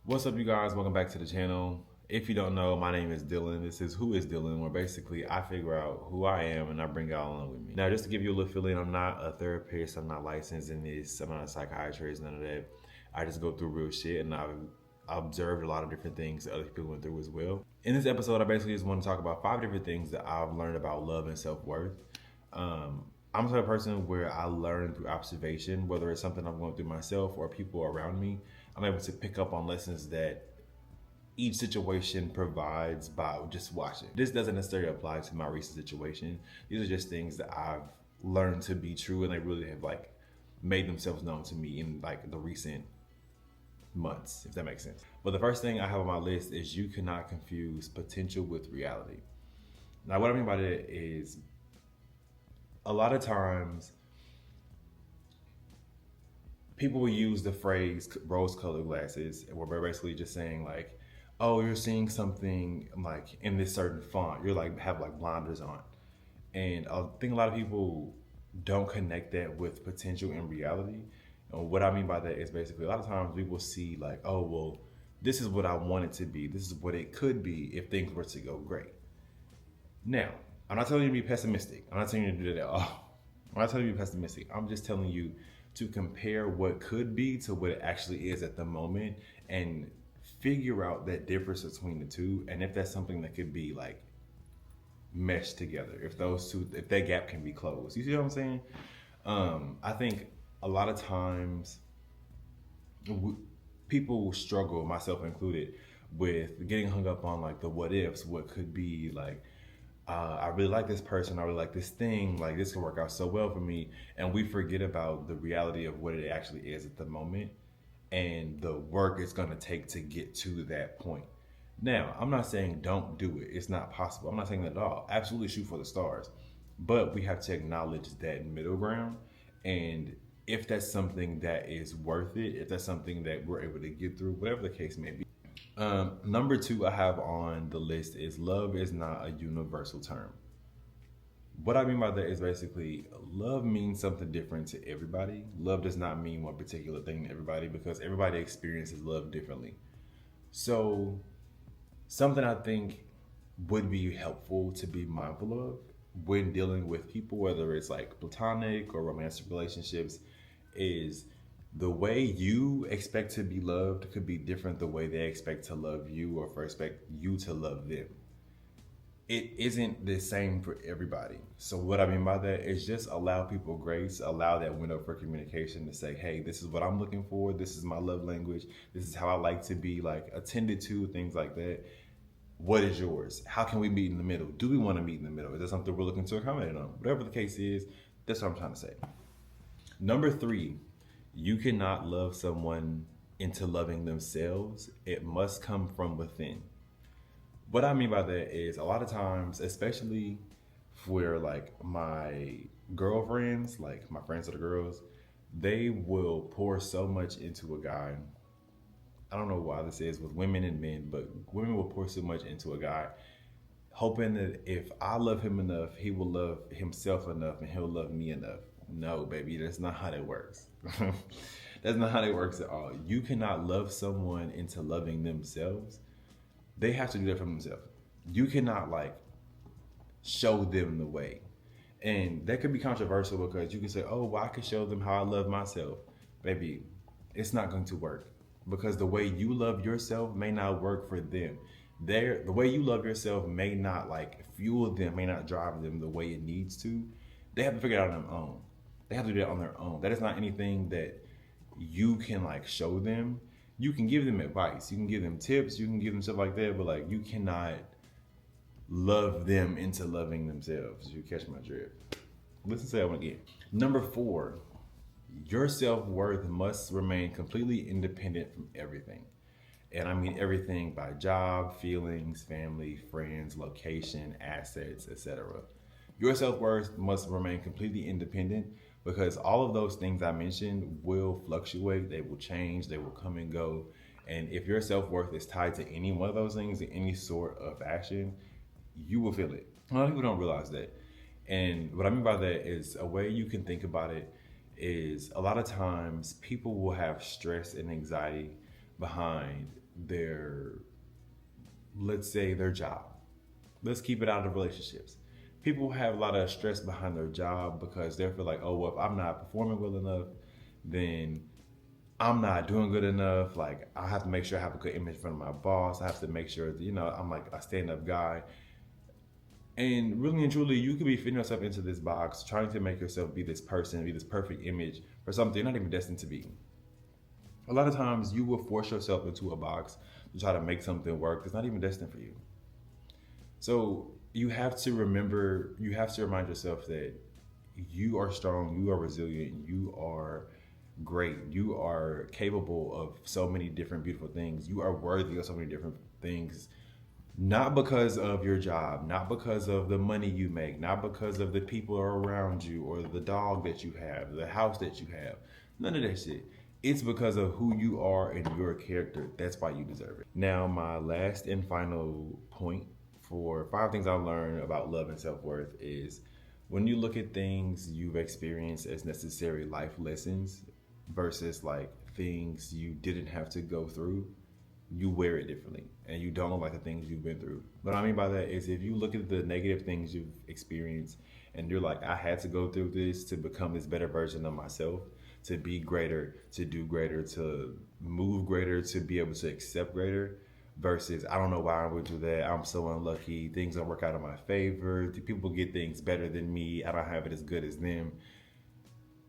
What's up, you guys? Welcome back to the channel. If you don't know, my name is Dylan. This is Who is Dylan, where basically I figure out who I am and I bring y'all along with me. Now, just to give you a little feeling, I'm not a therapist, I'm not licensed in this, I'm not a psychiatrist, none of that. I just go through real shit and I've observed a lot of different things that other people went through as well. In this episode, I basically just want to talk about 5 different things that I've learned about love and self-worth. I'm the type of person where I learn through observation, whether it's something I'm going through myself or people around me. I'm able to pick up on lessons that each situation provides by just watching. This doesn't necessarily apply to my recent situation. These are just things that I've learned to be true, and they really have made themselves known to me in the recent months, if that makes sense. But the first thing I have on my list is you cannot confuse potential with reality. Now, what I mean by that is a lot of times people will use the phrase rose-colored glasses, where we're basically just saying oh, you're seeing something like in this certain font. You're have blinders on, and I think a lot of people don't connect that with potential in reality. And what I mean by that is basically a lot of times we will see oh well, this is what I want it to be. This is what it could be if things were to go great. Now, I'm not telling you to be pessimistic. I'm not telling you to do that at all. I'm not telling you to be pessimistic. I'm just telling you to compare what could be to what it actually is at the moment and figure out that difference between the two, and if that's something that could be meshed together, if that gap can be closed. You see what I'm saying? I think a lot of times people struggle, myself included, with getting hung up on the what ifs, what could be I really like this person, I really like this thing, this can work out so well for me, and we forget about the reality of what it actually is at the moment and the work it's going to take to get to that point. Now, I'm not saying don't do it. It's not possible. I'm not saying that at all. Absolutely shoot for the stars. But we have to acknowledge that middle ground. And if that's something that is worth it, if that's something that we're able to get through, whatever the case may be. Number 2 I have on the list is love is not a universal term. What I mean by that is basically love means something different to everybody. Love does not mean one particular thing to everybody because everybody experiences love differently. So something I think would be helpful to be mindful of when dealing with people, whether it's platonic or romantic relationships, is the way you expect to be loved could be different the way they expect to love you or for expect you to love them. It isn't the same for everybody. So what I mean by that is just allow people grace, allow that window for communication to say, hey, this is what I'm looking for. This is my love language. This is how I like to be attended to, things like that. What is yours? How can we meet in the middle? Do we want to meet in the middle? Is that something we're looking to accommodate on? Whatever the case is, that's what I'm trying to say. Number 3, you cannot love someone into loving themselves. It must come from within. What I mean by that is a lot of times, especially for my girlfriends, my friends that are girls, they will pour so much into a guy. I don't know why this is with women and men, but women will pour so much into a guy, hoping that if I love him enough, he will love himself enough and he'll love me enough. No, baby, that's not how that works. That's not how that works at all. You cannot love someone into loving themselves. They have to do that for themselves. You cannot show them the way. And that could be controversial because you can say, oh, well, I can show them how I love myself. Baby, it's not going to work because the way you love yourself may not work for them. The way you love yourself may not fuel them, may not drive them the way it needs to. They have to figure it out on their own. They have to do that on their own. That is not anything that you can show them. You can give them advice, you can give them tips, you can give them stuff like that, but you cannot love them into loving themselves. You catch my drift. Listen to that one again. Number 4, your self-worth must remain completely independent from everything. And I mean everything by job, feelings, family, friends, location, assets, etc. Your self-worth must remain completely independent because all of those things I mentioned will fluctuate, they will change, they will come and go. And if your self-worth is tied to any one of those things in any sort of action, you will feel it. A lot of people don't realize that. And what I mean by that is a way you can think about it is a lot of times people will have stress and anxiety behind their, let's say, their job. Let's keep it out of relationships. People have a lot of stress behind their job because they feel like, oh, well, if I'm not performing well enough, then I'm not doing good enough. Like, I have to make sure I have a good image in front of my boss. I have to make sure that, I'm like a stand up guy. And really and truly, you could be fitting yourself into this box, trying to make yourself be this person, be this perfect image for something you're not even destined to be. A lot of times, you will force yourself into a box to try to make something work that's not even destined for you. So you have to remind yourself that you are strong, you are resilient, you are great, you are capable of so many different beautiful things. You are worthy of so many different things, not because of your job, not because of the money you make, not because of the people around you or the dog that you have, the house that you have. None of that shit. It's because of who you are and your character. That's why you deserve it. Now, my last and final point for 5 things I learned about love and self worth is when you look at things you've experienced as necessary life lessons versus like things you didn't have to go through, you wear it differently and you don't look like the things you've been through. What I mean by that is if you look at the negative things you've experienced and you're like, I had to go through this to become this better version of myself, to be greater, to do greater, to move greater, to be able to accept greater, versus I don't know why I went through that. I'm so unlucky. Things don't work out in my favor. People get things better than me. I don't have it as good as them.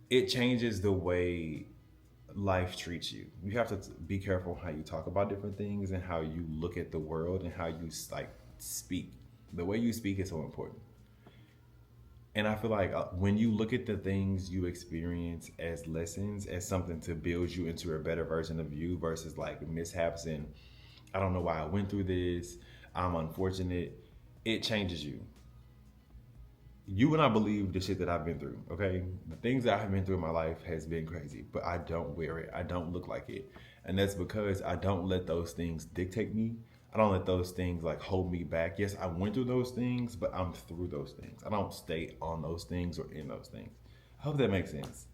It changes the way life treats you. You have to be careful how you talk about different things and how you look at the world and how you like speak. The way you speak is so important. And I feel like when you look at the things you experience as lessons, as something to build you into a better version of you versus like mishaps and I don't know why I went through this, I'm unfortunate, it changes you. You would not believe the shit that I've been through, okay? The things that I've been through in my life has been crazy, but I don't wear it. I don't look like it. And that's because I don't let those things dictate me. I don't let those things like hold me back. Yes, I went through those things, but I'm through those things. I don't stay on those things or in those things. I hope that makes sense.